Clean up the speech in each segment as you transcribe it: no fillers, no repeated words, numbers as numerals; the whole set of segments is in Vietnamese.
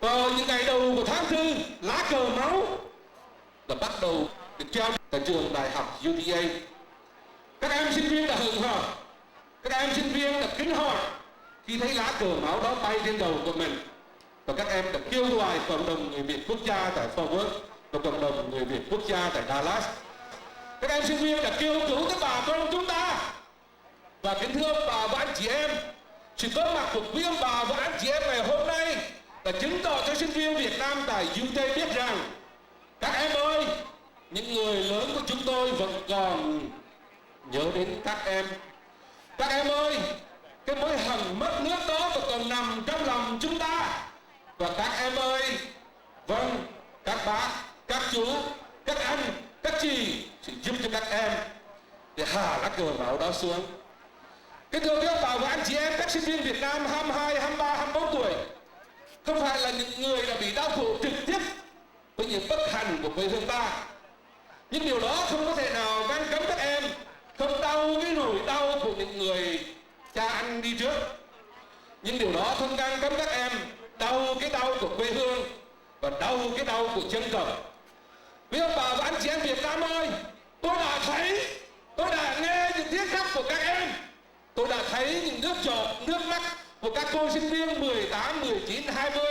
Vào những ngày đầu của tháng 4, lá cờ máu đã bắt đầu được treo tại trường đại học UTA. Các em sinh viên đã hưởng hờ, các em sinh viên đã kính hỏi khi thấy lá cờ máu đó bay trên đầu của mình. Và các em đã kêu gọi cộng đồng người Việt quốc gia tại Fort Worth và cộng đồng người Việt quốc gia tại Dallas. Các em sinh viên đã kêu cứu các bà con chúng ta. Và kính thưa bà và anh chị em, sự có mặt của quý ông bà và anh chị em ngày hôm nay đã chứng tỏ cho sinh viên Việt Nam tại UTA biết rằng các em ơi, những người lớn của chúng tôi vẫn còn nhớ đến các em. Các em ơi, cái mối hằn mất nước đó vẫn còn nằm trong lòng chúng ta. Và các em ơi, vâng, các bác, các chú, các anh, các chị sẽ giúp cho các em để hạ lá cờ máu đó xuống. Kính thưa các bà và anh chị em, các sinh viên Việt Nam 22, 23, 24 tuổi không phải là những người đã bị đau khổ trực tiếp với những bất hạnh của quê hương ta. Nhưng điều đó không có thể nào ngăn cấm các em không đau cái nỗi đau của những người cha anh đi trước. Nhưng điều đó không ngăn cấm các em đau cái đau của quê hương và đau cái đau của dân tộc. Quý ông bà và anh chị em Việt Nam ơi, tôi đã thấy, tôi đã nghe những tiếng khóc của các em. Tôi đã thấy những nước giọt, nước mắt của các cô sinh viên 18, 19, 20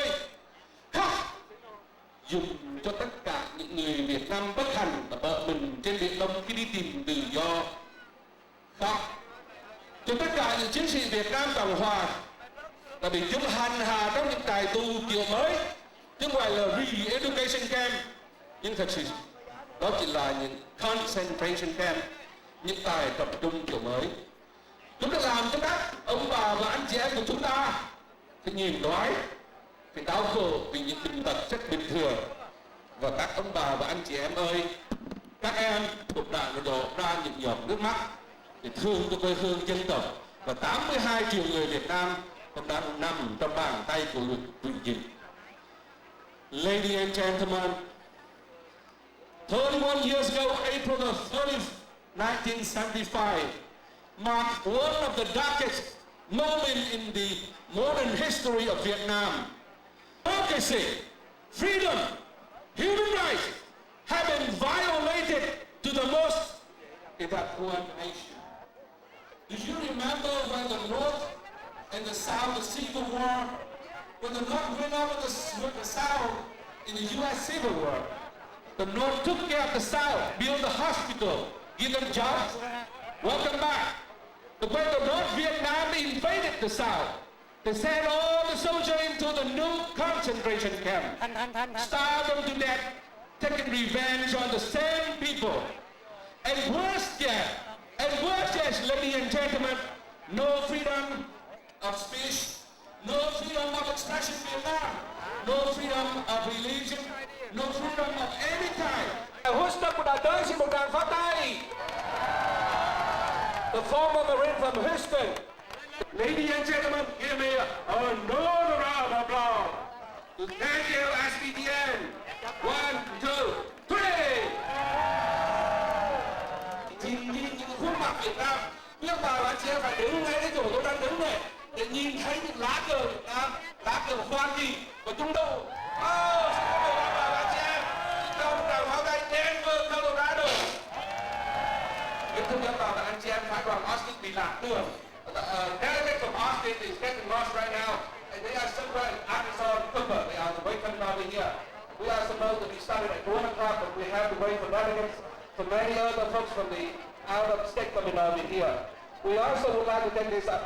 khóc dùng cho tất cả những người Việt Nam bất hạnh và bợ mình trên biển Đông khi đi tìm tự do. Khóc cho tất cả những chiến sĩ Việt Nam Cộng Hòa đã bị chúng hành hạ trong những trại tù kiểu mới, chứ không phải là re-education camp, nhưng thật sự đó chỉ là những concentration camp, những trại tập trung kiểu mới. Chúng đã làm cho các ông bà và anh chị em của chúng ta phải nhìn đói, phải đau khổ vì những bệnh tật rất bình thường. Và các ông bà và anh chị em ơi, các em cũng đã đổ ra những giọt nước mắt để thương cho quê hương dân tộc. Và 82 triệu người Việt Nam cũng đang nằm trong bàn tay của luật hủy diệt. Ladies and gentlemen, 31 years ago, April the 30th, 1975, marked one of the darkest moments in the modern history of Vietnam. Democracy, freedom, human rights have been violated to the most in that one nation. Do you remember when the North and the South, the Civil War, when the North went up with the South in the U.S. Civil War? The North took care of the South, built the hospital, give them jobs, welcome back. But when the North Vietnam invaded the South, they sent all the soldiers into the new concentration camp, starved them to death, taking revenge on the same people. And worse yet, ladies and gentlemen, no freedom of speech, no freedom of expression in Vietnam, no freedom of religion, no freedom of any kind. Houston của Đài Tới xin một tràng pháo tay. The former Marine from Houston. Ladies and gentlemen, give me another round of applause. Thank you, SPTN. 1, 2, 3. Nhìn những khuôn mặt Việt Nam, các bà và chị em phải đứng ngay cái chỗ tôi đang đứng này để nhìn thấy những lá cờ Việt Nam, lá cờ Hoa Kỳ của chúng tôi. Xin mời các bà và chị em trong tràng pháo tay Denver, Colorado. Kính thưa các bà và anh chị em, phái đoàn Austin bị lạc đường. Delegate from Austin is getting lost right now, and they are somewhere in Arkansas, Cooper. They are waiting for them over here. We are supposed to be starting at 1 o'clock, but we have to wait for delegates from many other folks from the out of state coming over here. We also would like to take this up.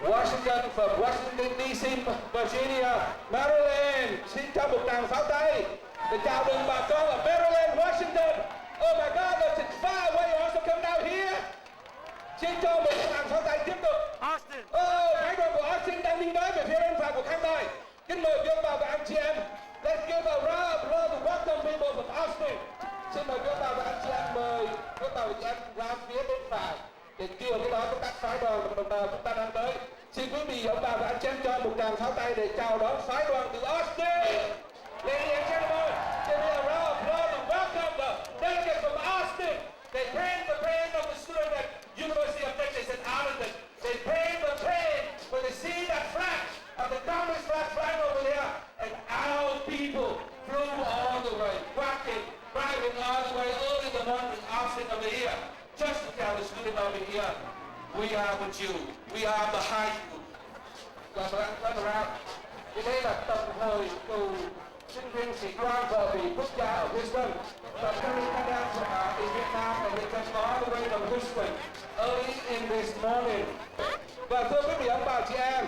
Washington, from Washington D.C., Virginia, Maryland. Xin cho một tràng pháo tay để chào mừng bà con ở Maryland, Washington. Oh my God, it's far away. You also come down here. Xin cho một tràng pháo tay tiếp tục. Austin. Phái đoàn của Austin đang đi tới về phía bên phải của khán đài. Kính mời quý ông bà và anh chị em. Let's give a round of applause to welcome people from Austin. Xin mời quý ông bà và anh chị em, mời quý ông bà và anh chị em ra phía bên phải để kêu cái đó với các phái đoàn và đồng bào chúng ta đang tới. Xin quý vị ông bà và anh chị em cho một tràng pháo tay để chào đón phái đoàn từ Austin. Ladies and gentlemen, give me a round of applause to welcome the delegates from Austin. They paved the pain of the student at University of Texas at Arlington. They paved the pain when they see that flag of the communist flag flying over there. over here. Just to tell the student over here, we are with you. We are behind you. Turn around. Thì đây là tổng hội cựu sinh viên sĩ quan vợ bị quốc gia ở Houston. But Canada in Vietnam and they come all the way from Houston early in this morning. Và thưa quý vị ông bà chị em,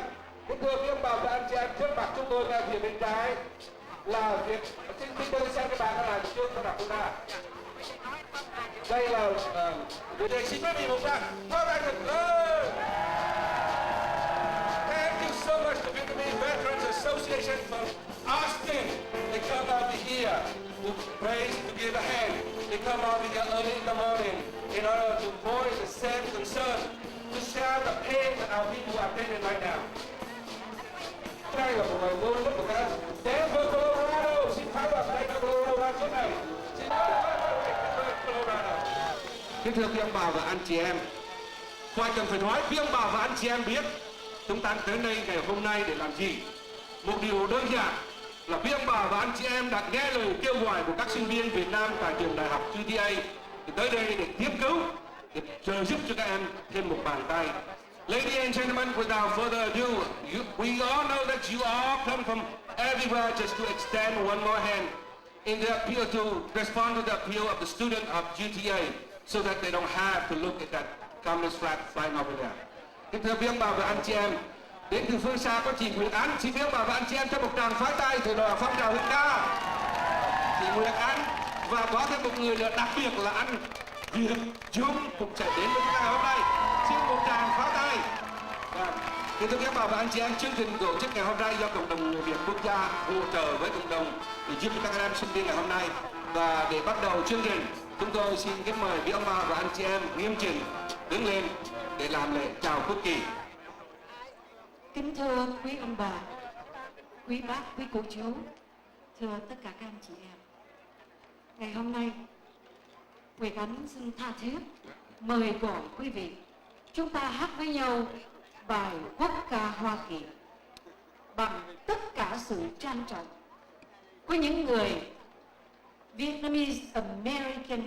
thưa quý ông bà và anh chị em, trước mặt chúng tôi ngay phía bên trái là việc xin tôi xem các bạn là trước mặt chúng ta. Đây là người đề xin quý vị một tràng pháo tay thật lớn. Thank you so much to Vietnamese Veterans Association from Austin. They come over here to praise, to give a hand. They come over here early in the morning in order to voice the same concern, to share the pain that our people are feeling right now. Đây là một người luôn rất là Denver, Colorado. Xin pháo vào đây là Colorado trước này. Xin Colorado. Kính thưa quý ông bà và anh chị em, ngoài cần phải nói, quý ông bà và anh chị em biết chúng ta tới đây ngày hôm nay để làm gì. Một điều đơn giản là quý ông bà và anh chị em đã nghe lời kêu gọi của các sinh viên Việt Nam tại trường đại học UTA thì tới đây để tiếp cứu, để trợ giúp cho các em thêm một bàn tay. Ladies and gentlemen, without further ado, we all know that you all come from everywhere just to extend one more hand in the appeal to respond to the appeal of the student of UTA so that they don't have to look at that communist flag flying over there. Kính thưa quý ông bà và anh chị em, đến từ phương xa có chị Nguyệt Ánh, xin quý ông bà và anh chị em cho một tràng pháo tay từ đoàn phong trào Hương ca. Chị Nguyệt Ánh và có thêm một người nữa đặc biệt là anh Việt Dung cũng sẽ đến với chúng ta hôm nay. Xin một tràng pháo tay. Kính thưa quý ông bà và anh chị em, chương trình tổ chức ngày hôm nay do cộng đồng người Việt quốc gia hỗ trợ với cộng đồng để giúp cho các em sinh viên ngày hôm nay. Và để bắt đầu chương trình, chúng tôi xin kính mời quý ông bà và anh chị em nghiêm chỉnh đứng lên để làm lễ chào quốc kỳ. Kính thưa quý ông bà, quý bác, quý cô chú, thưa tất cả các anh chị em, ngày hôm nay Nguyệt Ánh xin tha thiết mời gọi quý vị chúng ta hát với nhau bài quốc ca Hoa Kỳ bằng tất cả sự trang trọng của những người Vietnamese American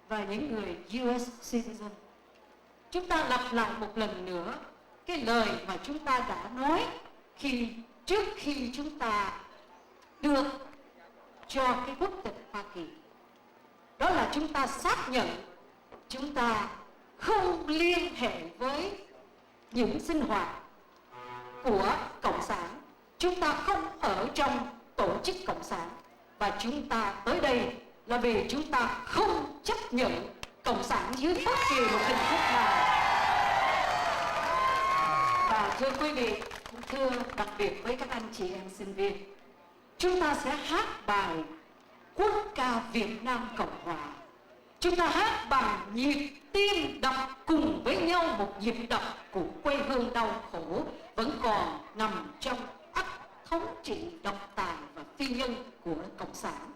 và những người US citizen. Chúng ta lặp lại một lần nữa cái lời mà chúng ta đã nói trước khi chúng ta được cho cái quốc tịch Hoa Kỳ. Đó là chúng ta xác nhận chúng ta không liên hệ với những sinh hoạt của Cộng sản. Chúng ta không ở trong tổ chức Cộng sản. Và chúng ta tới đây là vì chúng ta không chấp nhận Cộng sản dưới bất kỳ một hình thức nào. Và thưa quý vị, thưa đặc biệt với các anh chị em sinh viên, chúng ta sẽ hát bài quốc ca Việt Nam Cộng Hòa. Chúng ta hát bằng nhịp tim đập cùng với nhau, một nhịp đập của quê hương đau khổ vẫn còn nằm trong ách thống trị độc tài và phi nhân của Cộng sản.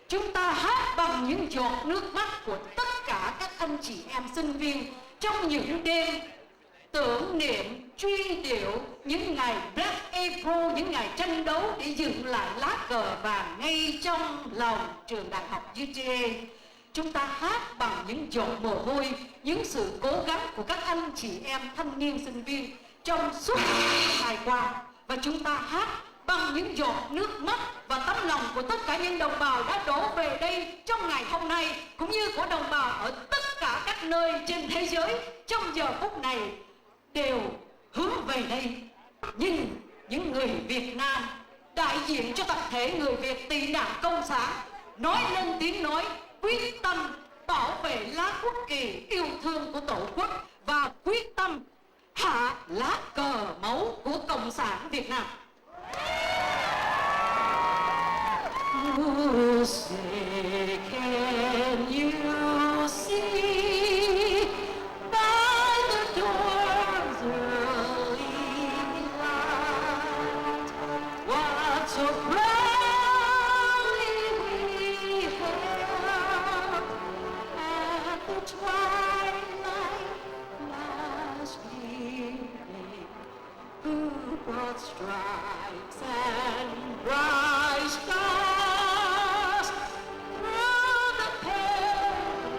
Chúng ta hát bằng những giọt nước mắt của tất cả các anh chị em sinh viên trong những đêm tưởng niệm, truy điệu những ngày Black April, những ngày tranh đấu để dựng lại lá cờ vàng ngay trong lòng trường đại học UTA. Chúng ta hát bằng những giọt mồ hôi, những sự cố gắng của các anh chị em thanh niên sinh viên trong suốt những ngày qua. Và chúng ta hát bằng những giọt nước mắt và tấm lòng của tất cả những đồng bào đã đổ về đây trong ngày hôm nay, cũng như của đồng bào ở tất cả các nơi trên thế giới trong giờ phút này đều hướng về đây. Nhưng những người Việt Nam đại diện cho tập thể người Việt tị nạn cộng sản nói lên tiếng nói quyết tâm bảo vệ lá quốc kỳ yêu thương của Tổ quốc và quyết tâm hạ lá cờ máu của Cộng sản Việt Nam. Say, can you see by the dawn's early light what so proudly we held at the twilight last evening, who brought stripes and bright stars through the perilous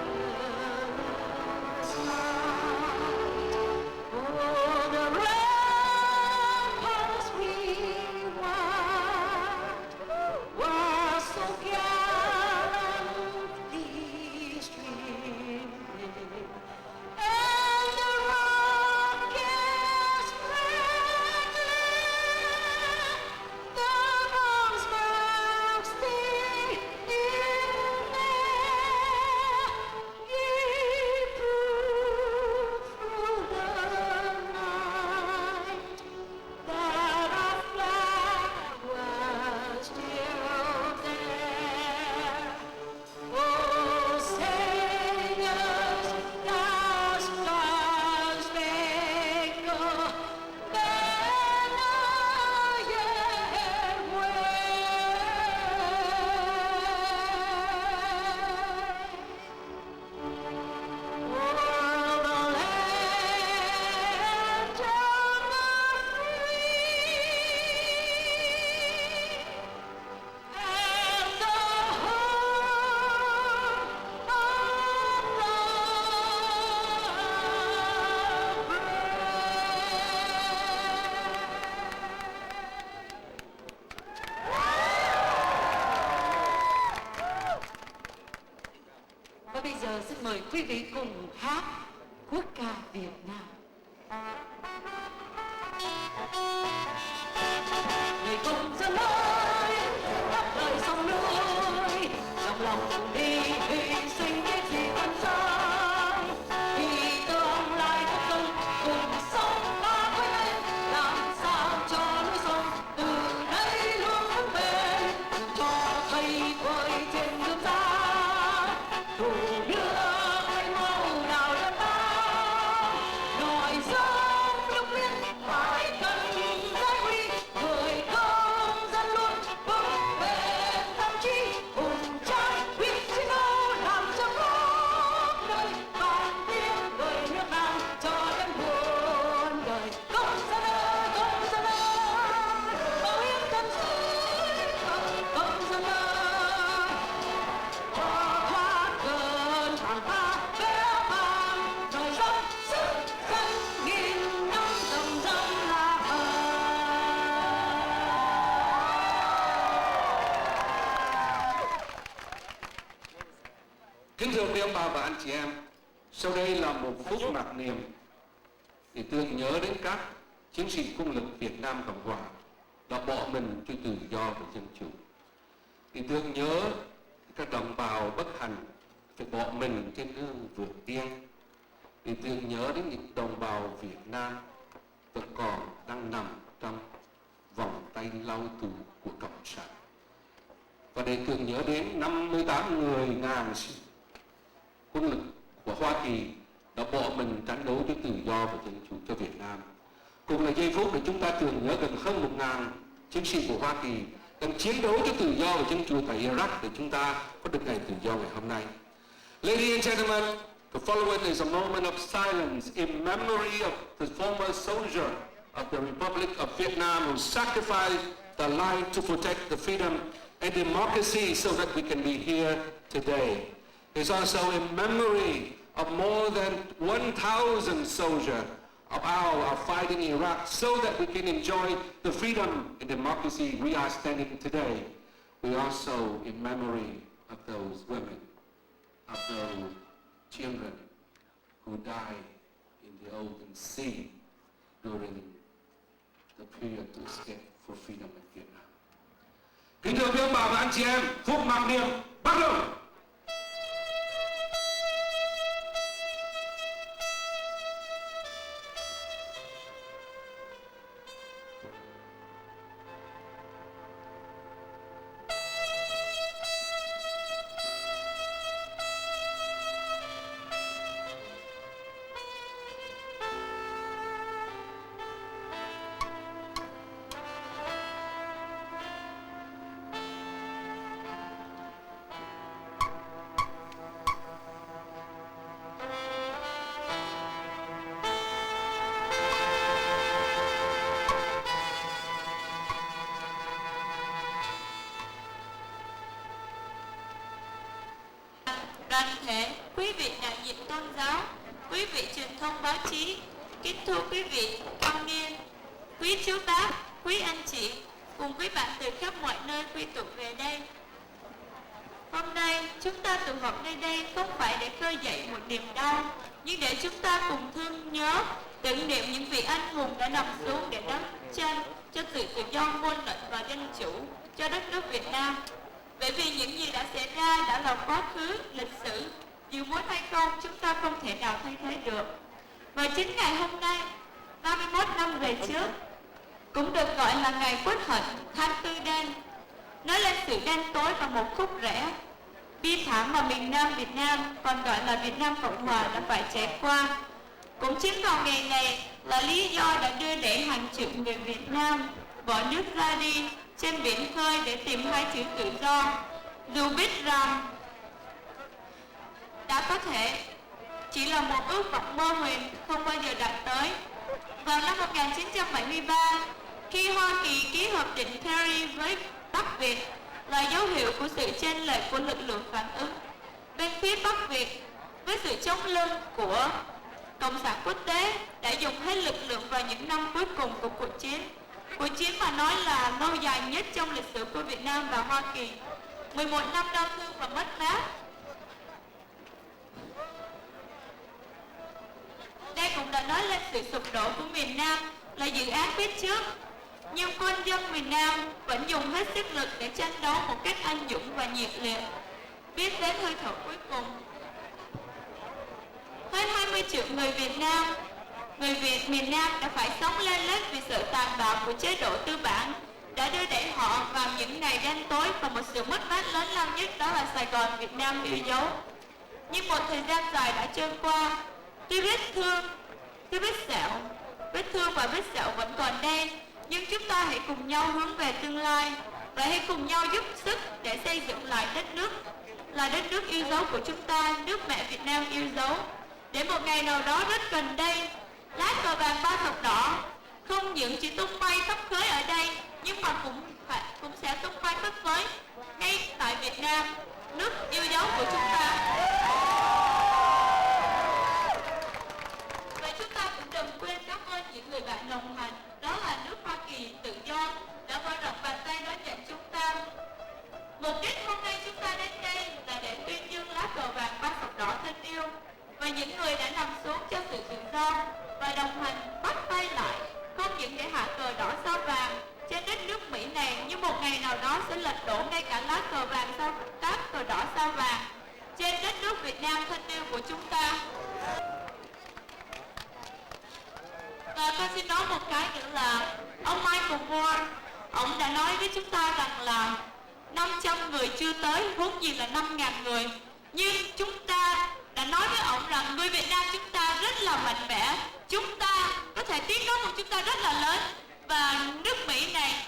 xin mời quý vị cùng hát quốc ca Việt Nam. Người công dân ơi, đáp lời sông núi, trong lòng cùng đi hy sinh cái gì con sang, vì tương lai đất công cùng sống và quên lên, làm sao cho núi sông từ đây luôn vững bền, cho thầy vơi trên nước ta, đủ nước mênh mông nào đất ta, nổi sông lúc liên phải cần giải huy, người công dân luôn vững bền tâm trí, cùng trái quyết chiến đấu làm cho khóc đời, còn tiếng người nước Nam cho đến muôn đời. Công dân ơi, bảo hiến thân giới, công dân ơi, thoát cơn thảm ta béo bàng, đời sống sức dân nghìn năm dầm dầm là hờ. Kính thưa quý ông bà và anh chị em, sau đây là một phút mặc niệm để tưởng nhớ đến các chiến sĩ quân lực Việt Nam Cộng Hòa đã bỏ mình cho tự do và dân chủ, để tưởng nhớ các đồng bào bất hạnh phải bỏ mình trên đường vượt biên, để tưởng nhớ đến những đồng bào Việt Nam vẫn còn đang nằm trong vòng tay lao tù của Cộng sản, và để tưởng nhớ đến 58 người ngàn quân lực của Hoa Kỳ đã bỏ mình tranh đấu cho tự do và dân chủ cho Việt Nam. Cùng là giây phút để chúng ta tưởng nhớ gần hơn 1.000 chiến sĩ của Hoa Kỳ đang chiến đấu cho tự do và dân chủ tại Iraq để chúng ta có được ngày tự do ngày hôm nay. Ladies and gentlemen, the following is a moment of silence in memory of the former soldier of the Republic of Vietnam who sacrificed their life to protect the freedom and democracy so that we can be here today. It's also in memory of more than 1,000 soldiers of ours are fighting in Iraq so that we can enjoy the freedom and democracy we are standing today. We also in memory of those women, of those children who died in the open sea during the period to escape for freedom in Vietnam. Kính thưa quý ông bà và anh chị em, phút mặc niệm bắt đầu. Đoàn thể, quý vị đại diện tôn giáo, quý vị truyền thông báo chí, kính thưa quý vị cao niên, quý thiếu tá, quý anh chị, cùng quý bạn từ khắp mọi nơi quy tụ về đây. Hôm nay, chúng ta tụ họp nơi đây không phải để khơi dậy một niềm đau, nhưng để chúng ta cùng thương nhớ, tưởng niệm những vị anh hùng đã nằm xuống để đấu tranh cho sự tự do ngôn luận và dân chủ cho đất nước Việt Nam. Bởi vì những gì đã xảy ra đã là quá khứ, lịch sử, dù muốn hay không, chúng ta không thể nào thay thế được. Và chính ngày hôm nay, 31 năm về trước, cũng được gọi là ngày Quốc hận tháng tư đen, nói lên sự đen tối và một khúc rẽ bi thảm mà miền Nam Việt Nam, còn gọi là Việt Nam Cộng Hòa, đã phải trải qua. Cũng chính vào ngày này là lý do đã đưa để hàng triệu người Việt Nam bỏ nước ra đi trên biển khơi để tìm hai chữ tự do, dù biết rằng đã có thể chỉ là một ước vọng mơ huyền không bao giờ đạt tới. Vào năm 1973, khi Hoa Kỳ ký hợp định Perry với Bắc Việt là dấu hiệu của sự chênh lệch của lực lượng phản ứng. Bên phía Bắc Việt, với sự chống lưng của Cộng sản quốc tế, đã dùng hết lực lượng vào những năm cuối cùng của cuộc chiến. Cuộc chiến mà nói là lâu dài nhất trong lịch sử của Việt Nam và Hoa Kỳ. 11 năm đau thương và mất mát. Đây cũng đã nói lên sự sụp đổ của miền Nam là dự án biết trước. Nhưng quân dân miền Nam vẫn dùng hết sức lực để tranh đấu một cách anh dũng và nhiệt liệt, biết đến hơi thở cuối cùng. Hơn 20 triệu người Việt miền Nam đã phải sống lên lết vì sự tàn bạo của chế độ tư bản đã đưa đẩy họ vào những ngày đen tối và một sự mất mát lớn lao nhất, đó là Sài Gòn Việt Nam yêu dấu. Nhưng một thời gian dài đã trôi qua, tuy vết thương và vết sẹo vẫn còn đây, nhưng chúng ta hãy cùng nhau hướng về tương lai và hãy cùng nhau giúp sức để xây dựng lại đất nước, là đất nước yêu dấu của chúng ta, nước mẹ Việt Nam yêu dấu. Để một ngày nào đó rất gần đây, lá cờ vàng ba thập đỏ không những chỉ tung bay khắp khới ở đây, nhưng mà cũng sẽ tung bay khắp khới ngay tại Việt Nam, nước yêu dấu của chúng ta. Và chúng ta cũng đừng quên cảm ơn những người bạn đồng hành, đó là nước Hoa Kỳ tự do đã mở rộng bàn tay đón nhận chúng ta. Mục đích hôm nay chúng ta đến đây là để tuyên dương lá cờ vàng ba thập đỏ thân yêu và những người đã nằm xuống cho sự tự do và đồng hành bắt tay lại, không những để hạ cờ đỏ sao vàng trên đất nước Mỹ này, nhưng một ngày nào đó sẽ lật đổ ngay cả lá cờ vàng sao các cờ đỏ sao vàng trên đất nước Việt Nam thân yêu của chúng ta. Và con xin nói một cái nữa là ông Michael Moore, ông đã nói với chúng ta rằng là 500 người chưa tới, huống gì là 5.000 người. Nhưng chúng ta đã nói với ông rằng người Việt Nam chúng ta rất là mạnh mẽ, chúng ta có thể tiếng nói của chúng ta rất là lớn, và nước Mỹ này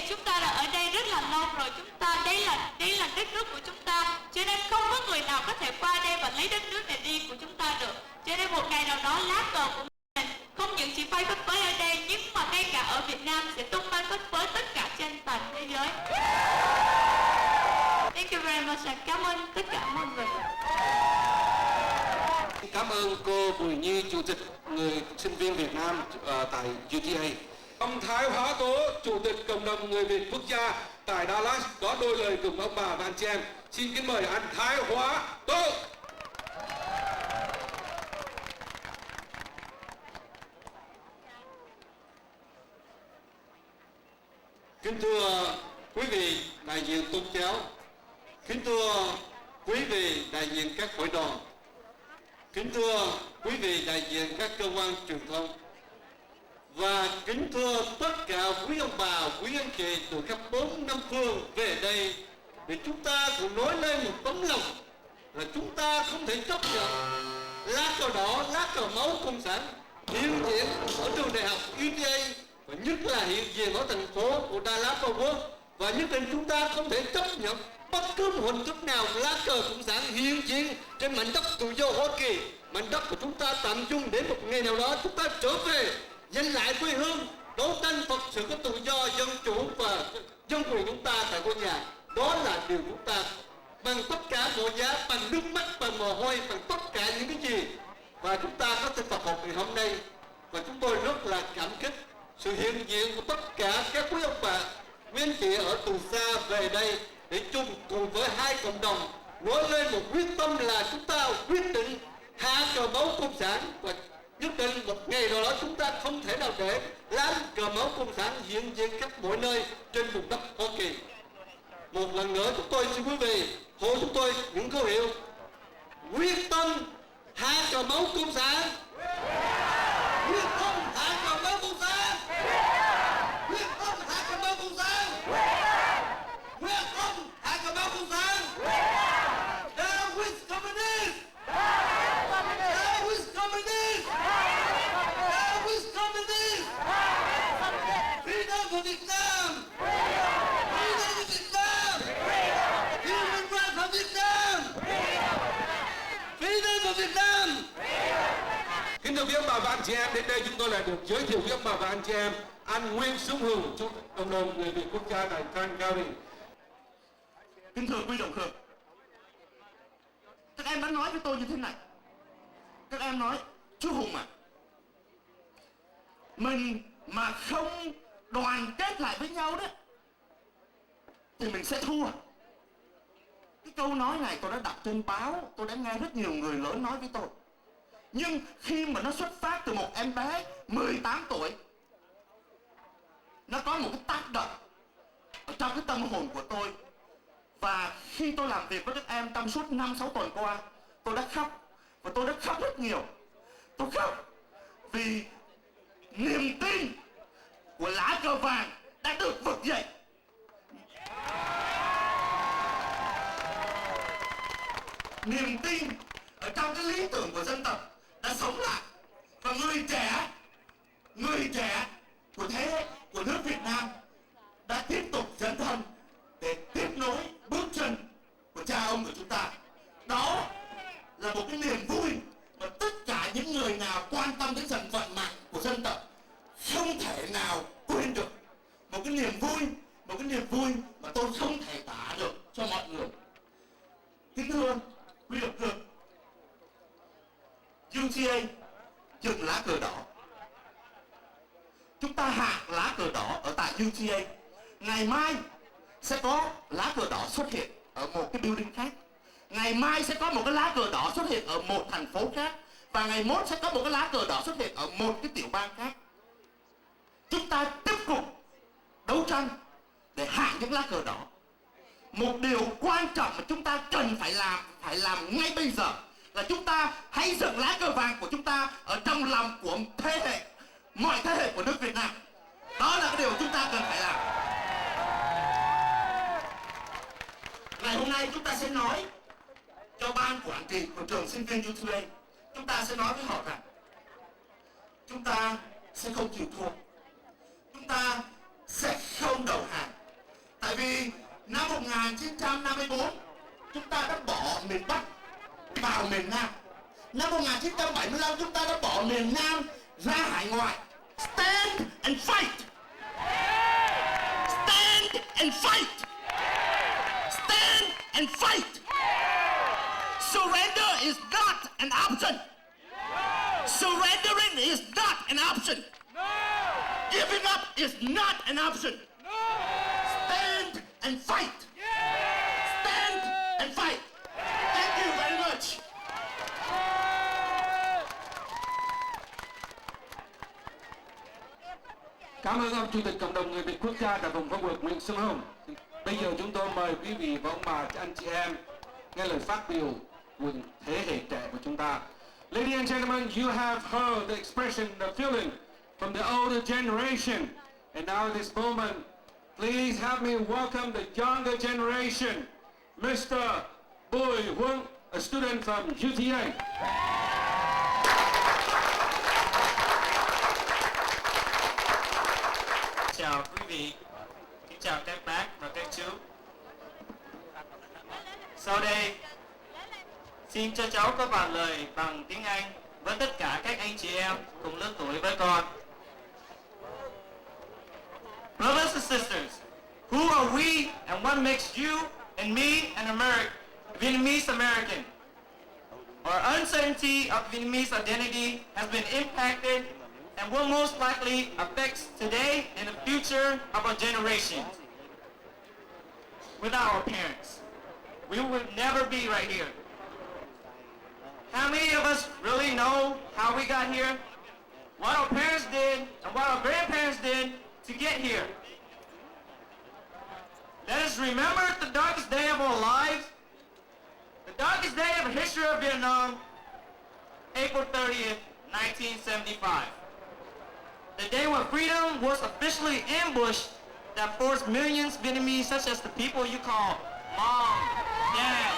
chúng ta đã ở đây rất là lâu rồi, chúng ta đây là đất nước của chúng ta, cho nên không có người nào có thể qua đây và lấy đất nước này đi của chúng ta được. Cho nên một ngày nào đó lá cờ của mình không những chỉ bay phất phới ở đây, nhưng mà ngay cả ở Việt Nam sẽ tung bay phất phới tất cả trên toàn thế giới. Thank you very much. Cảm ơn tất cả mọi người. Cảm ơn cô Bùi Nhi, Chủ tịch người sinh viên Việt Nam tại UTA. Ông Thái Hóa Tố, Chủ tịch Cộng đồng Người Việt Quốc gia tại Dallas có đôi lời cùng ông bà và anh chị em. Xin kính mời anh Thái Hóa Tố. Kính thưa quý vị đại diện tôn giáo, kính thưa quý vị đại diện các hội đoàn, kính thưa quý vị đại diện các cơ quan truyền thông, và kính thưa tất cả quý ông bà, quý anh chị từ khắp 4 năm phương về đây để chúng ta cùng nói lên một tấm lòng là chúng ta không thể chấp nhận lá cờ đỏ, lá cờ máu cộng sản hiện diện ở trường đại học UTA, và nhất là hiện diện ở thành phố của Dallas Fort Worth, và nhất định chúng ta không thể chấp nhận bất cứ một hình thức nào lá cờ cộng sản hiện diện trên mảnh đất tự do Hoa Kỳ, mảnh đất của chúng ta tạm dung để một ngày nào đó chúng ta trở về giành lại quê hương, đấu tranh thật sự có tự do, dân chủ và dân quyền chúng ta tại ngôi nhà. Đó là điều chúng ta bằng tất cả mọi giá, bằng nước mắt, bằng mồ hôi, bằng tất cả những cái gì, và chúng ta có thể tập hợp ngày hôm nay. Và chúng tôi rất là cảm kích sự hiện diện của tất cả các quý ông bà, quý anh chị ở từ xa về đây để chung cùng với hai cộng đồng nói lên một quyết tâm là chúng ta quyết định hạ cờ máu cộng sản, và nhất định một ngày nào đó chúng ta không thể nào để lá cờ máu cộng sản hiện diện khắp mọi nơi trên vùng đất Hoa Kỳ. Một lần nữa chúng tôi xin quý vị hô chúng tôi những câu hiệu: quyết tâm hạ cờ máu cộng sản, quyết tâm hạ cờ máu cộng sản, quyết tâm hạ cờ máu cộng sản, quyết tâm hạ cờ máu cộng sản. Down with communists! Down with communists! Down with communists! Freedom for Việt Nam! Freedom for Việt Nam! Human rights for Việt Nam! Freedom for Việt Nam! Kính thưa quý ông bà và anh chị em, đến đây chúng tôi lại được giới thiệu với ông bà và anh chị em anh Nguyễn Xuân Hùng, Chủ tịch Cộng đồng Người Việt Quốc gia tại Frank County. Kính thưa quý đồng hương, các em đã nói với tôi như thế này. Các em nói: chú Hùng à, mình mà không đoàn kết lại với nhau đó thì mình sẽ thua. Cái câu nói này tôi đã đọc trên báo, tôi đã nghe rất nhiều người lớn nói với tôi. Nhưng khi mà nó xuất phát từ một em bé 18 tuổi, nó có một cái tác động ở trong cái tâm hồn của tôi. Và khi tôi làm việc với các em trong suốt 5-6 tuần qua, tôi đã khóc. Và tôi đã khóc rất nhiều. Tôi khóc vì niềm tin của lá cờ vàng đã được vực dậy. Niềm tin ở trong cái lý tưởng của dân tộc đã sống lại. Và người trẻ của thế hệ của nước Việt Nam đã tiếp tục dấn thân để tiếp nối bước chân của cha ông của chúng ta. Đó là một cái niềm vui mà tất cả những người nào quan tâm đến vận mạng của dân tộc không thể nào quên được. Một cái niềm vui mà tôi không thể tả được cho mọi người. Kính thưa quý đồng hương, UTA dựng lá cờ đỏ. Chúng ta hạ lá cờ đỏ ở tại UTA. Ngày mai sẽ có lá cờ đỏ xuất hiện ở một cái building khác. Ngày mai sẽ có một cái lá cờ đỏ xuất hiện ở một thành phố khác. Và ngày mốt sẽ có một cái lá cờ đỏ xuất hiện ở một cái tiểu bang khác. Chúng ta tiếp tục đấu tranh để hạ những lá cờ đỏ. Một điều quan trọng mà chúng ta cần phải làm ngay bây giờ là chúng ta hãy dựng lá cờ vàng của chúng ta ở trong lòng của mọi thế hệ của nước Việt Nam. Đó là cái điều chúng ta cần phải làm. Ngày hôm nay chúng ta sẽ nói cho ban quản trị của trường sinh viên UTA, chúng ta sẽ nói với họ rằng chúng ta sẽ không chịu thua, chúng ta sẽ không đầu hàng. Tại vì năm 1954 chúng ta đã bỏ miền Bắc vào miền Nam. Năm 1975 chúng ta đã bỏ miền Nam ra hải ngoại. Stand and fight. Stand and fight. Stand and fight. Surrender is not an option. Surrendering is not an option. Giving up is not an option. Stand and fight. Stand and fight. Thank you very much. Cảm ơn ông Chủ tịch Cộng đồng Người Việt Quốc gia tại vùng Phong Quật Nguyễn Xuân Hùng. Bây giờ chúng tôi mời quý vị và ông bà, anh chị em nghe lời phát biểu của thế hệ trẻ của chúng ta. Ladies and gentlemen, you have heard the expression, the feeling from the older generation. And now at this moment, please help me welcome the younger generation, Mr. Bùi Huân, a student from UTA. Chào quý vị, kính chào các bác và các chú. Sau đây, xin cho cháu có vài lời bằng tiếng Anh với tất cả các anh chị em cùng lứa tuổi với con. Brothers and sisters, who are we and what makes you and me an Vietnamese American? Our uncertainty of Vietnamese identity has been impacted and will most likely affect today and the future of our generation. Without our parents, we would never be right here. How many of us really know how we got here? What our parents did and what our grandparents did to get here? Let us remember the darkest day of our lives, the darkest day of the history of Vietnam, April 30th, 1975. The day when freedom was officially ambushed that forced millions of Vietnamese, such as the people you call mom, dad,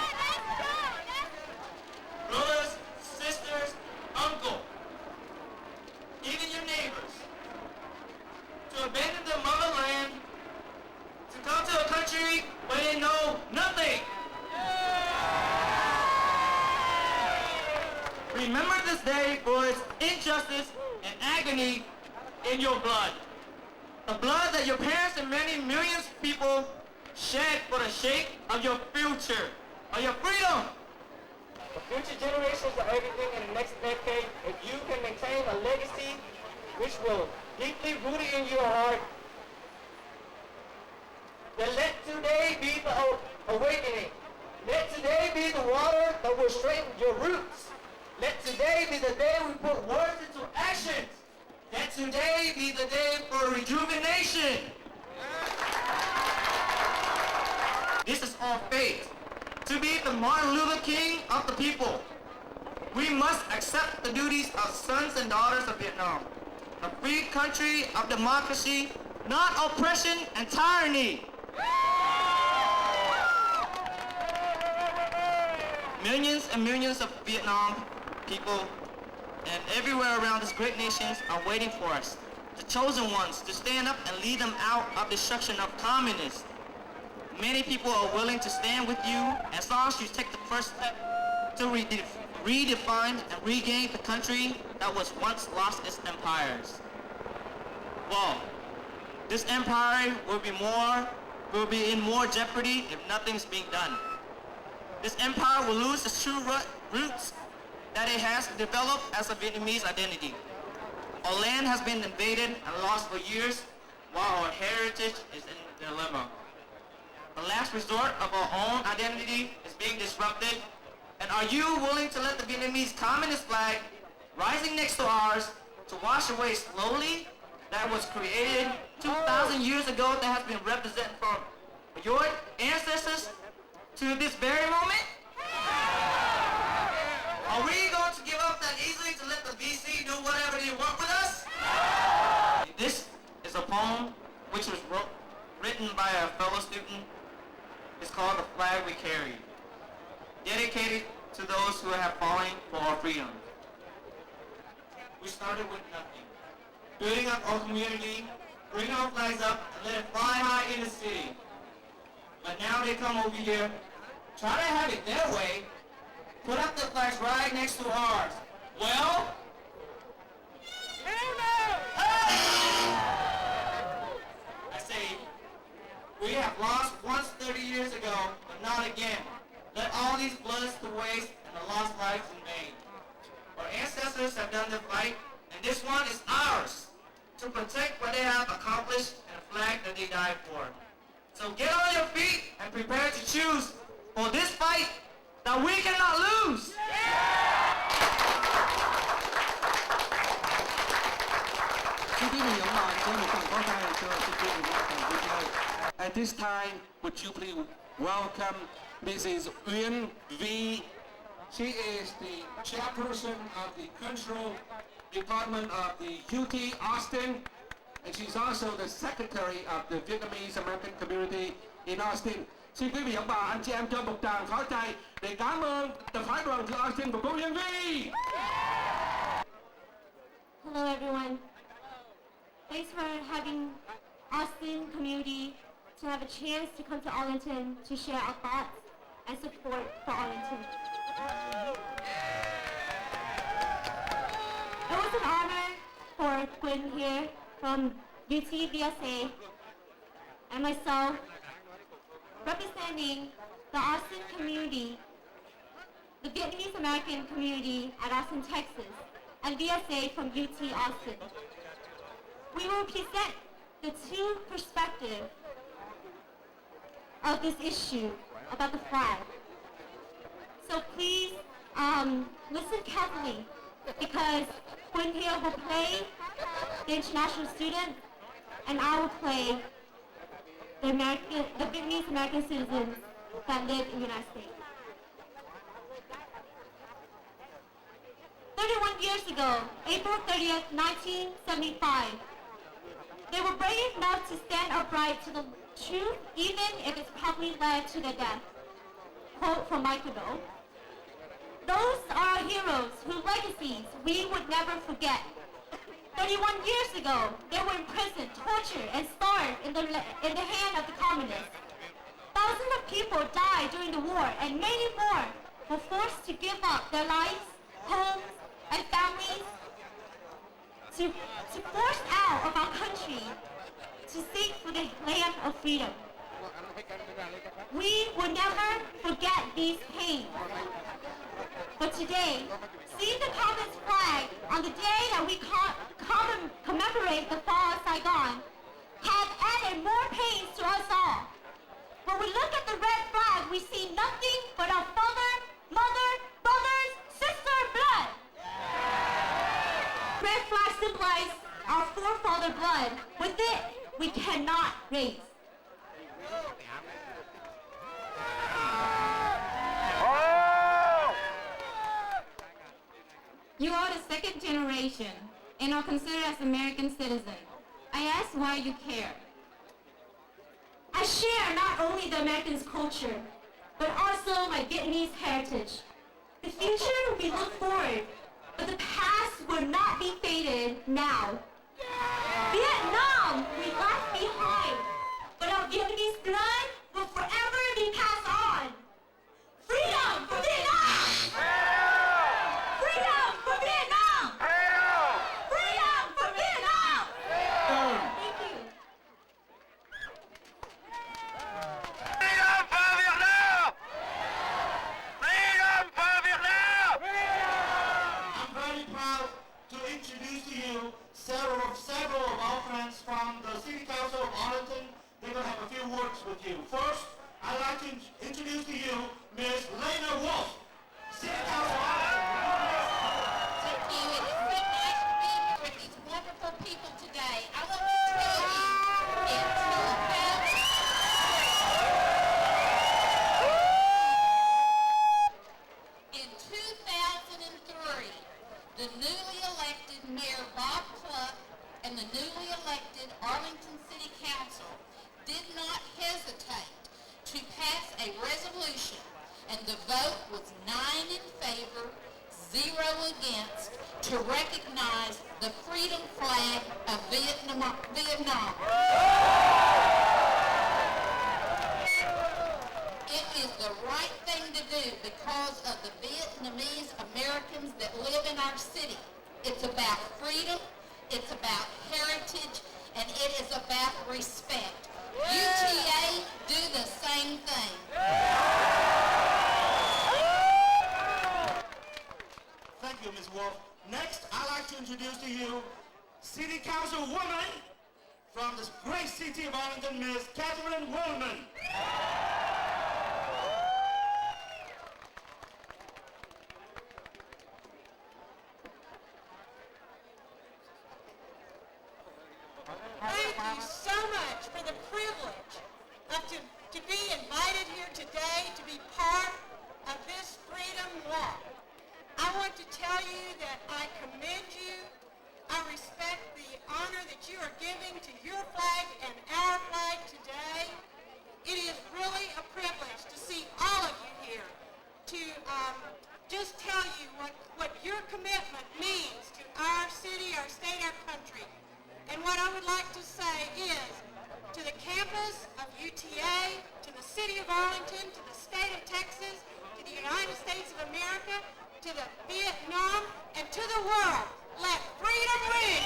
brothers, sisters, uncle, even your neighbors, to abandon their motherland, to come to a country where they know nothing. Remember this day for its injustice and agony in your blood. The blood that your parents and many millions of people shed for the sake of your future, of your freedom. The future generations are everything in the next decade. If you can maintain a legacy which will deeply rooted in your heart, then let today be the awakening. Let today be the water that will straighten your roots. Let today be the day we put words into action. Let today be the day for rejuvenation. This is our fate. To be the Martin Luther King of the people, we must accept the duties of sons and daughters of Vietnam. A free country of democracy, not oppression and tyranny. Millions and millions of Vietnam people and everywhere around this great nation are waiting for us, the chosen ones, to stand up and lead them out of destruction of communists. Many people are willing to stand with you as long as you take the first step to redefine and regain the country that was once lost its empires. Well, this empire will be in more jeopardy if nothing's being done. This empire will lose its true roots that it has developed as a Vietnamese identity. Our land has been invaded and lost for years, while our heritage is in a dilemma. The last resort of our own identity is being disrupted. And are you willing to let the Vietnamese Communist flag rising next to ours to wash away slowly that was created 2,000 years ago, that has been represented from your ancestors to this very moment? Are we going to give up that easily to let the VC do whatever they want with us? This is a poem which was written by a fellow student. It's called The Flag We Carry, dedicated to those who have fallen for our freedom. We started with nothing, building up our community, bringing our flags up, and let it fly high in the city. But now they come over here, try to have it their way, put up the flags right next to ours. Well, I say, we have lost once 30 years ago, but not again. Let all these bloods to waste and the lost lives in vain. Our ancestors have done their fight, and this one is ours, to protect what they have accomplished and a flag that they died for. So get on your feet and prepare to choose for this fight that we cannot lose. At this time, would you please welcome Mrs. Uyên V. She is the chairperson of the Cultural Department of the UT Austin, and she's also the secretary of the Vietnamese American community in Austin. Xin quý vị ông bà, anh chị em cho một tràng pháo tay để cảm ơn tập phái đoàn của Austin và cô Uyên V. Hello everyone. Thanks for having Austin community to have a chance to come to Arlington to share our thoughts and support for Arlington. It was an honor for Quinn here from UTVSA and myself representing the Austin community, the Vietnamese American community at Austin, Texas, and VSA from UT Austin. We will present the two perspectives of this issue about the flag. So please listen carefully, because Quinn here will play the international student, and I will play the Vietnamese American citizens that live in the United States. 31 years ago, April 30th, 1975, they were brave enough to stand upright to the truth, even if it's probably led to their death. Quote from Michael Doe. Those are our heroes whose legacies we would never forget. 31 years ago, they were imprisoned, tortured, and starved in the hand of the communists. Thousands of people died during the war, and many more were forced to give up their lives, homes, and families to force out of our country to seek for the land of freedom. We will never forget these pains. But today, seeing the Communist flag on the day that we commemorate the fall of Saigon have added more pains to us all. When we look at the red flag, we see nothing but our father, mother, brothers, sister blood. forefather blood. With it, we cannot race. You are the second generation and are considered as American citizens. I ask why you care. I share not only the American culture, but also my Vietnamese heritage. The future we look forward, but the past will not be faded now. Vietnam we left behind, but our Vietnamese blood will forever be passed on. Freedom for Vietnam! Freedom for Vietnam! Freedom for Vietnam! Thank you. Freedom for Vietnam! Freedom for Vietnam! I'm very proud to introduce to you several of our friends from the City Council of Arlington. They're going to have a few words with you. First, I'd like to introduce to you Ms. Lena Wolf, City Council of Arlington. Thank you. It is so nice to be here with these wonderful people today. I want to tell you, in 2003, the newly elected Mayor Bob Cluck and the newly elected Arlington City Council did not hesitate to pass a resolution, and the vote was 9 in favor, 0 against, to recognize the freedom flag of Vietnam. It is the right thing to do because of the Vietnamese Americans that live in our city. It's about freedom, it's about heritage, and it is about respect. UTA do the same thing. Thank you, Ms. Wolf. Next, I'd like to introduce to you City Council woman from the great city of Arlington, Ms. Catherine Woolman. Thank you so much for the privilege to be invited here today to be part of this Freedom Walk. I want to tell you that I commend you. I respect the honor that you are giving to your flag and our flag today. It is really a privilege to see all of you here, to just tell you what your commitment means to our city, our state, our country. And what I would like to say is, to the campus of UTA, to the city of Arlington, to the state of Texas, to the United States of America, to the Vietnam, and to the world, let freedom ring!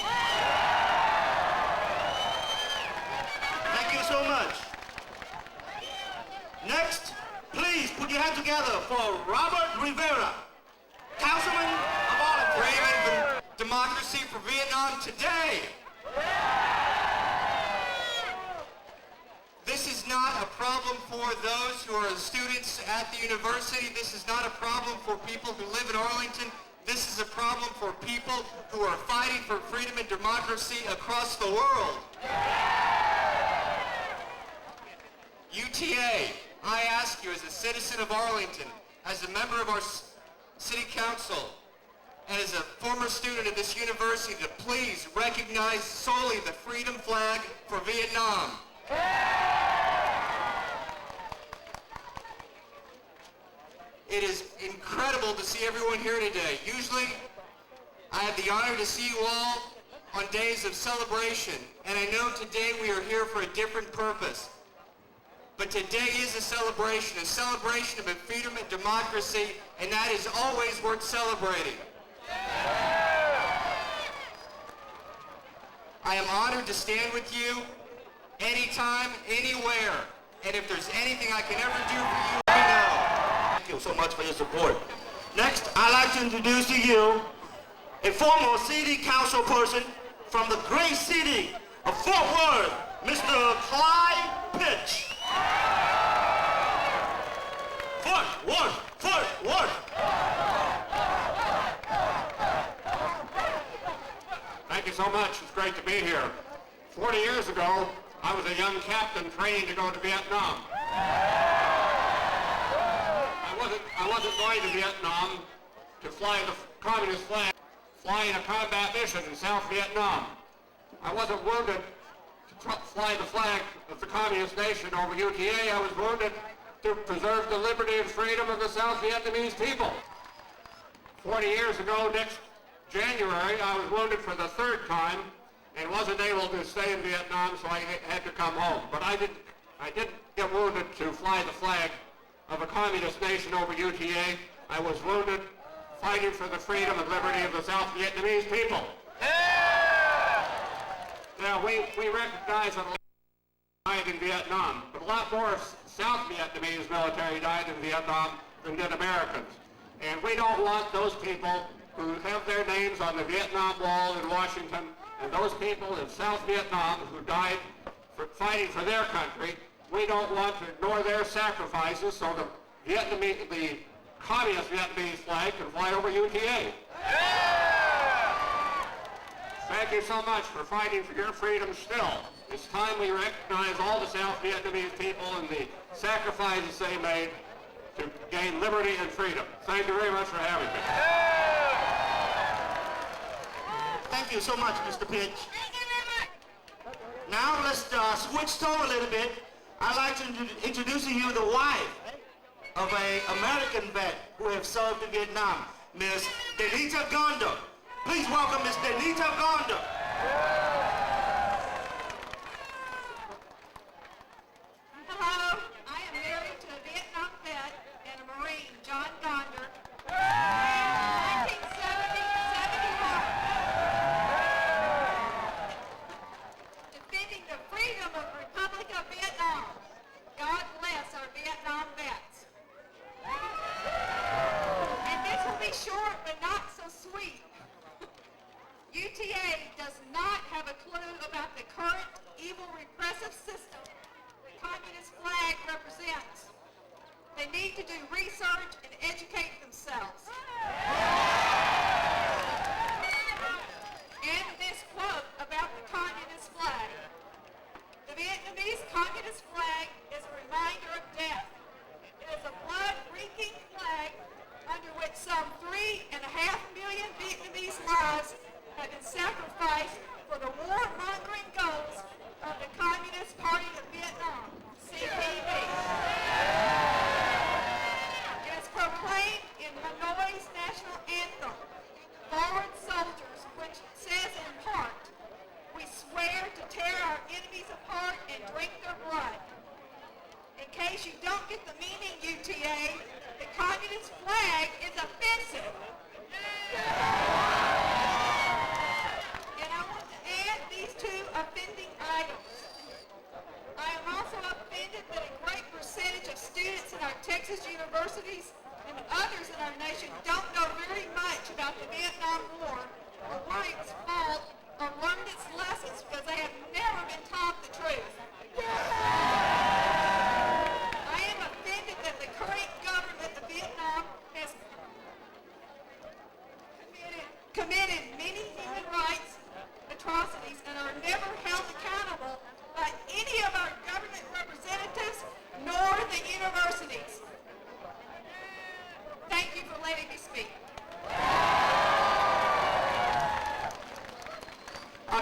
Thank you so much. Next, please put your hands together for Robert Rivera, Councilman of Arlington. Freedom, democracy for Vietnam today. This is not a problem for those who are students at the university. This is not a problem for people who live in Arlington. This is a problem for people who are fighting for freedom and democracy across the world. UTA, I ask you as a citizen of Arlington, as a member of our city council, and as a former student of this university, to please recognize solely the freedom flag for Vietnam. It is incredible to see everyone here today. Usually, I have the honor to see you all on days of celebration, and I know today we are here for a different purpose. But today is a celebration of freedom and democracy, and that is always worth celebrating. I am honored to stand with you anytime, anywhere, and if there's anything I can ever do for you, let me know. Thank you so much for your support. Next, I'd like to introduce to you a former city council person from the great city of Fort Worth, Mr. Clyde Pitch. Fort Worth. Thank you so much. It's great to be be here. 40 years ago, I was a young captain training to go to Vietnam. I wasn't going to Vietnam to fly the communist flag, flying a combat mission in South Vietnam. I wasn't wounded to fly the flag of the communist nation over UTA. I was wounded to preserve the liberty and freedom of the South Vietnamese people. 40 years ago, next January, I was wounded for the third time and wasn't able to stay in Vietnam, so I had to come home. But I didn't get wounded to fly the flag of a communist nation over UTA. I was wounded fighting for the freedom and liberty of the South Vietnamese people. Now, we recognize that a lot died in Vietnam, but a lot more South Vietnamese military died in Vietnam than did Americans. And we don't want those people who have their names on the Vietnam Wall in Washington, and those people in South Vietnam who died fighting for their country, we don't want to ignore their sacrifices so the communist Vietnamese flag can fly over UTA. Thank you so much for fighting for your freedom still. It's time we recognize all the South Vietnamese people and the sacrifices they made to gain liberty and freedom. Thank you very much for having me. Thank you so much, Mr. Pitch. Now let's switch tone a little bit. I'd like to introduce to you the wife of an American vet who have served in Vietnam, Miss Denita Gonda. Please welcome Miss Denita Gonda. Hello, I am married to a Vietnam vet and a Marine, John Gonder. In 1971, defending the freedom of the Republic of Vietnam. God bless our Vietnam vets. And this will be short but not so sweet. UTA does not have a clue about the current evil repressive system the communist flag represents. They need to do research and educate themselves. And this quote about the communist flag. The Vietnamese communist flag is a reminder of death. It is a blood-reeking flag under which some 3.5 million Vietnamese lives have been sacrificed for the war-mongering goals of the Communist Party of Vietnam, CPV. It is proclaimed in Hanoi's national anthem, Forward Soldiers, which says in part, we swear to tear our enemies apart and drink their blood. In case you don't get the meaning, UTA, the communist flag is offensive. And I want to add these two offending items. I am also offended that a great percentage of students in our Texas universities and others in our nation don't know very much about the Vietnam War or why it was fought or learned its lessons because they have never been taught the truth. I am offended that the current government of Vietnam has committed many human rights atrocities and are never held accountable by any of our government representatives nor the universities. Thank you for letting me speak.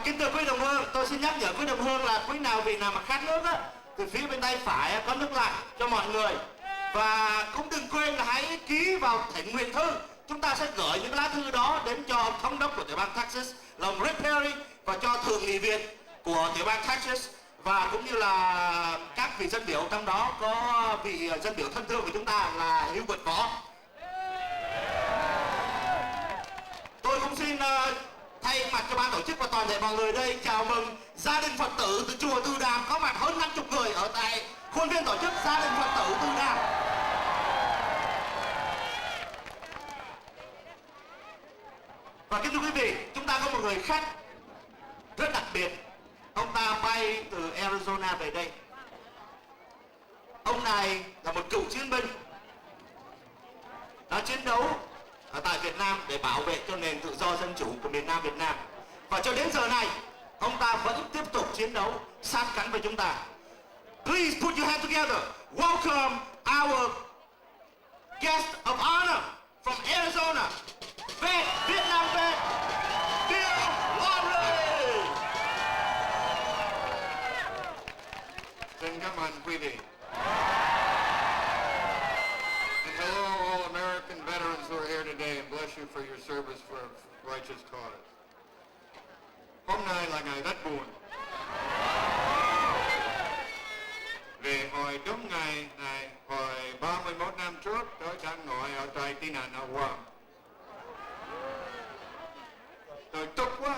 Kính thưa quý đồng hương, tôi xin nhắc nhở quý đồng hương là quý nào vị nào mà khát nước á, từ phía bên tay phải có nước lạnh cho mọi người. Và cũng đừng quên là hãy ký vào thỉnh nguyện thư. Chúng ta sẽ gửi những lá thư đó đến cho ông thống đốc của tiểu bang Texas là ông Rick Perry và cho thượng nghị viện của tiểu bang Texas và cũng như là các vị dân biểu, trong đó có vị dân biểu thân thương của chúng ta là Hubert Võ. Tôi cũng xin thay mặt cho ban tổ chức và toàn thể mọi người đây chào mừng gia đình Phật tử từ chùa Từ Đàm có mặt hơn 50 người ở tại khuôn viên tổ chức gia đình Phật tử Từ Đàm. Và kính thưa quý vị, chúng ta có một người khách rất đặc biệt. Ông ta bay từ Arizona về đây. Ông này là một cựu chiến binh đã chiến đấu ở tại Việt Nam để bảo vệ cho nền tự do dân chủ của miền Nam Việt Nam. Và cho đến giờ này, ông ta vẫn tiếp tục chiến đấu sát cánh với chúng ta. Please put your hands together. Welcome our guest of honor from Arizona, Vietnam vet, Xin cảm ơn quý vị. And hello all American veterans who are here today, and bless you for your service for a righteous cause. Hôm nay là ngày rất buồn. Vì hồi đúng ngày này, hồi 31 năm trước, tôi đang ngồi ở trại tị nạn ở Guam. Tôi tức quá.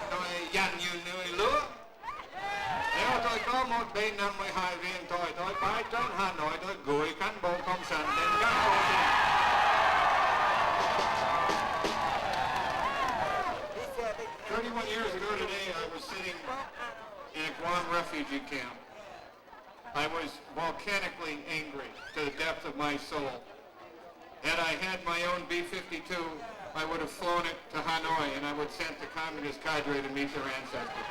Tôi dành nhiều người lứa. Nếu tôi có một B-52 riêng tôi phải đến Hà Nội, tôi gửi cán bộ cộng sản đến các bộ đi. 31 years ago today, I was sitting in a Guam refugee camp. I was volcanically angry to the depth of my soul. Had I had my own B-52, I would have flown it to Hanoi and I would send the communist cadre to meet their ancestors.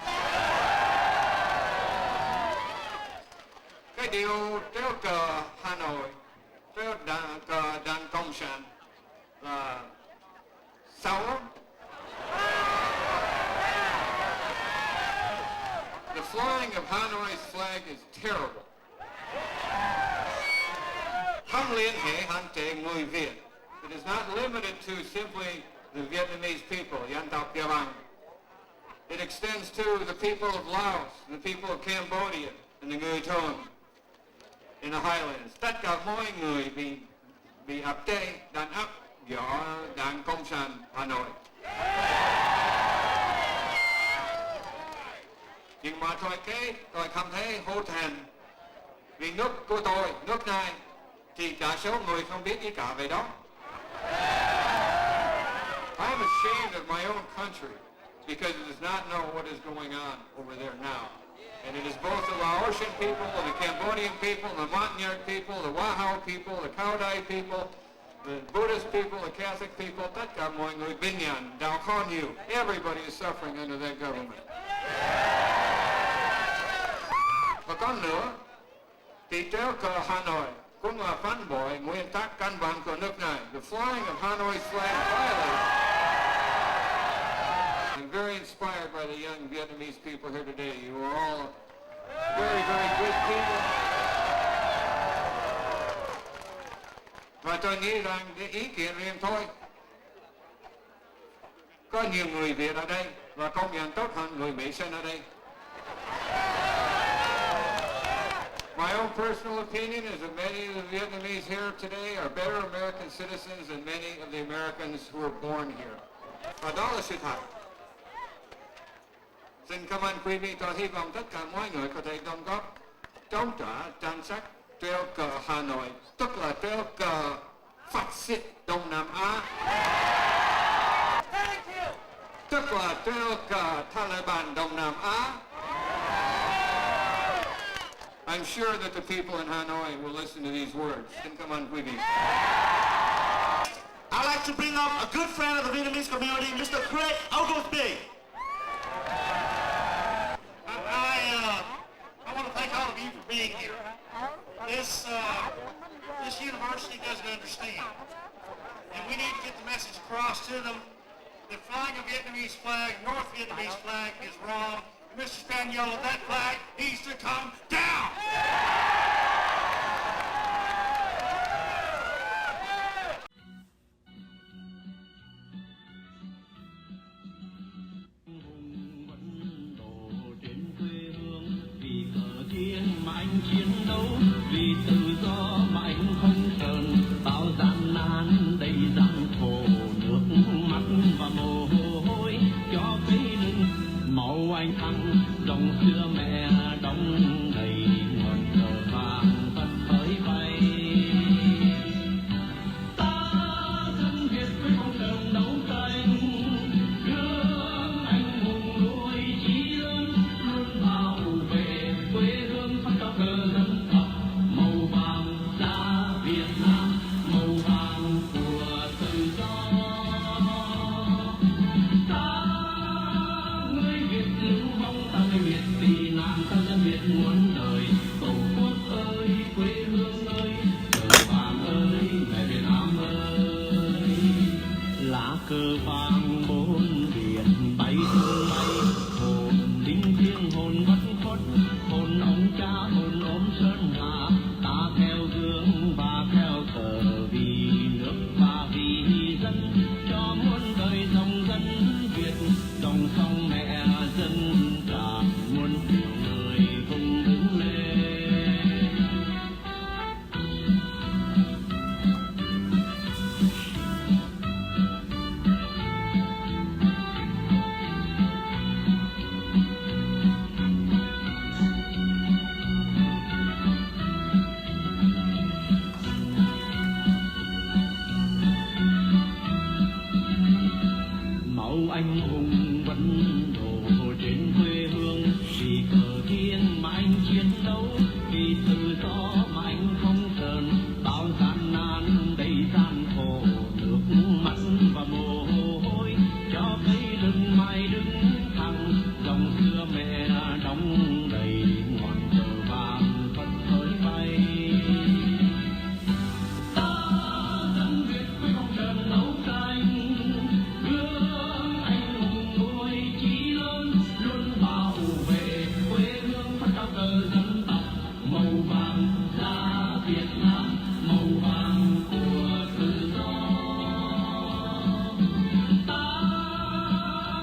Cái điều treo cờ Hà Nội, treo cờ Đảng Cộng sản là xấu lắm. The flying of Hanoi's flag is terrible. Không liên hệ hạn chế người Việt. It is not limited to simply the Vietnamese people, dân tộc Việt Nam. It extends to the people of Laos, the people of Cambodia, and the người Thôn in the highlands. Tất cả mọi người bị áp chế, đàn áp do Đảng Cộng sản Hà Nội. Nhưng mà tôi không thấy hổ thẹn vì nước của tôi, nước này thì cả số người không biết gì cả về đó. I'm ashamed of my own country because it does not know what is going on over there now. And it is both the Laotian people, the Cambodian people, the Montagnard people, the Wahao people, the Cao Dai people, the Buddhist people, the Catholic people, tất cả mọi người bình an, đau khó nhiều. Everybody is suffering under that government. Và còn nữa, thì treo cờ Hà Nội cũng là phản bội nguyên tắc căn bản của nước này. The flying of Hanoi's flag violates. I'm very inspired by the young Vietnamese people here today. You are all very, very good people. Và tôi nghĩ rằng cái ý kiến riêng thôi. Có nhiều người Việt ở đây và công nhận tốt hơn người Mỹ sinh ở đây. My own personal opinion is that many of the Vietnamese here today are better American citizens than many of the Americans who were born here. Và đó là sự thật. Xin cảm ơn quý vị, tôi hy vọng tất cả mọi người có thể đóng góp chống trả trang sách treo cờ Hà Nội, tức là treo cờ phát xít Đông Nam Á. Tức là treo cờ Taliban Đông Nam Á. I'm sure that the people in Hanoi will listen to these words. Xin cảm ơn quý vị. I'd like to bring up a good friend of the Vietnamese community, Mr. Craig Oglesby. I want to thank all of you for being here. This university doesn't understand, and we need to get the message across to them. The flying of Vietnamese flag, North Vietnamese flag, is wrong. Mr. Spaniello, that flag needs to come down! Chiến đấu vì tự do mà anh không cần bao gian nan đầy gian khổ, nước mắt và mồ hôi cho cây đừng máu anh thăng dòng xưa mẹ đóng đầy ngọn cờ vàng phất phới bay. Ta dân Việt với phong trào đấu tranh gương anh hùng nuôi chí lớn, luôn bảo vệ quê hương phát cao cờ dân tộc màu vàng da Việt Nam, màu vàng của tự do. Ta vì tự do mà anh không sờn bao gian nan đầy gian khổ, nước mắt và mồ hôi cho cây rừng mai đứng thẳng, dòng xưa mẹ đóng đầy ngọn cờ vàng phất phới bay. Ta dân Việt quyết không trần đấu tranh, gương anh hùng nuôi chí lớn, luôn bảo vệ quê hương phát cao cờ dân tộc, màu vàng da Việt Nam, màu vàng của tự do. Ta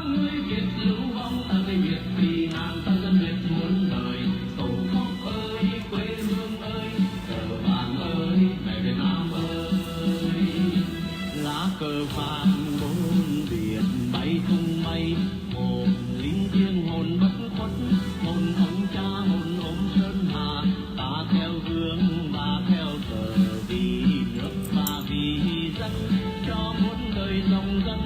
người Việt lưu vong, ta người Việt vì nạn, ta dân Việt muôn đời. Tổ quốc ơi, quê hương ơi, cờ vàng ơi, mẹ Việt Nam ơi. Lá cờ vàng bốn biển bay tung bay, hồn linh thiêng hồn bất khuất, hồn ông cha hồn ôm sơn hà. Ta theo gương và theo cờ vì nước và vì dân, cho muôn đời dòng dân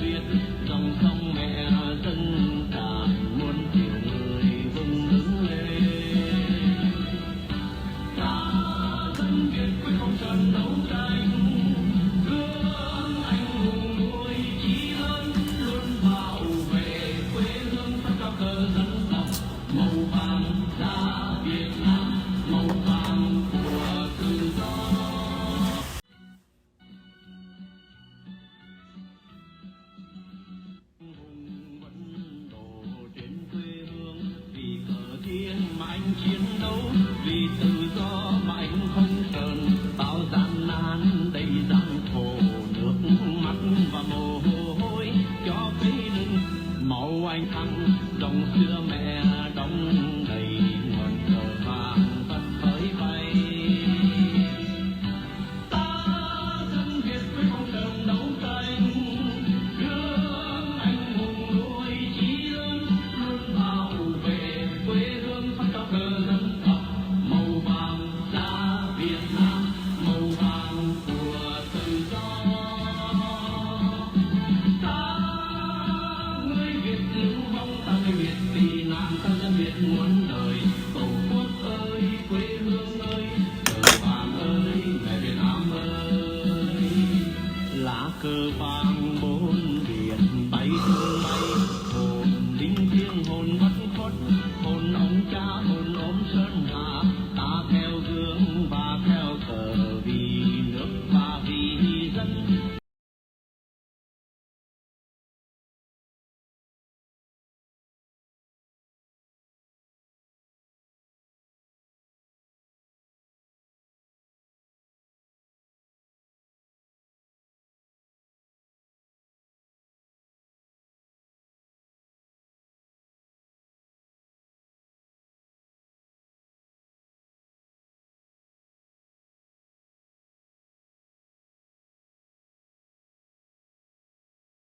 Việt, dòng sông mẹ dân tràn muôn triệu người vùng đứng lên. Ta dân Việt quyết không trần đấu tranh, gương anh hùng nuôi chí lớn, luôn bảo vệ quê hương phát cao cờ dân tộc, màu vàng da Việt Nam, màu vàng của tự do. Hùng vẫn đổ trên quê hương vì cờ thiên mà anh chiến đấu, vì tự do